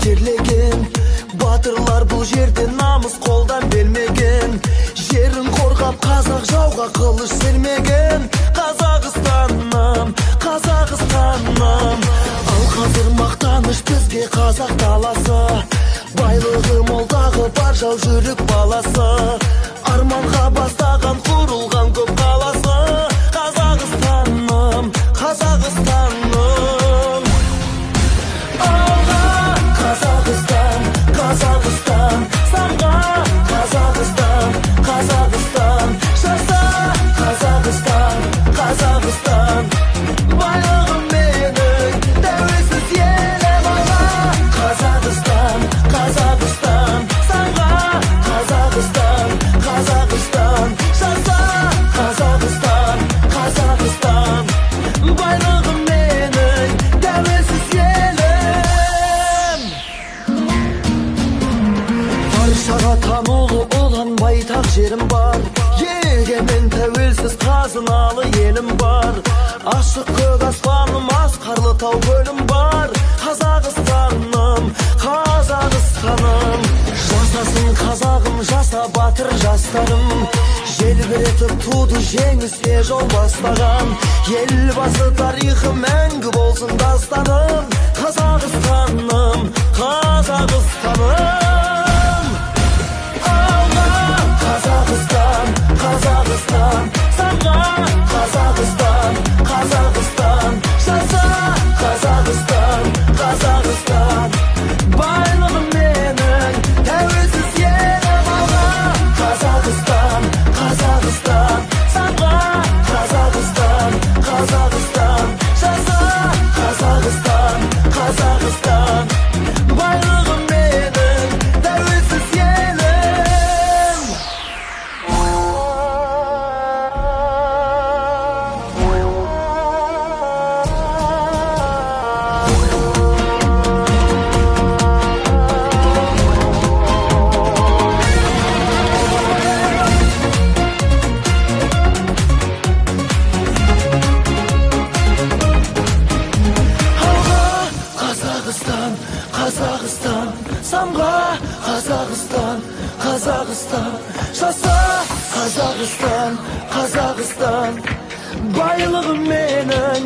Терлеген батырлар бұл жерде намыс қолдан бермеген, жерін қорғап қазақ жауға қылыш сермеген. Қазақстаным, Қазақстаным, ал қазір мақтаныш бізге қазақ даласы, байлығы молдағы бар жау жүрек баласы, арманға бастаған құрылған көп қаласы. Қазақстаным, Қазақстаным, Қазақстан, самға Қазақстан, Қазақстан, жаса Қазақстан, Қазақстан, байлығым менің тәуелсіз елім алға. Қазақстан, Қазақстан, самға Қазақстан, Қазақстан, жаса Қазақстан, Қазақстан, байлығым менің тәуелсіз елім. Баршаға танылы olan байтақ жерім бар, егемен тәуелсіз қазыналы елім бар. Ашық көк аспаным, асқарлы тау көлім бар. Қазақстаным, Қазақстаным, жасасын қазағым, жаса батыр жастарым. Желбіретіп туды жеңіске жол бастаған, елбасы тарихы мәңгі болсын дастаным. Қазақстаным, Қазақстаным, Қазақстан, самға Қазақстан, Қазақстан, жаса Қазақстан, Қазақстан, байлығым менің тәуелсіз елім алға. Қазақстан, Қазақстан, самға Қазақстан, Қазақстан, жаса Қазақстан, Қазақстан, байлығым менің тәуелсіз елім. Қазақстан, самға Қазақстан, Қазақстан, жаса Қазақстан, Қазақстан, байлығым менің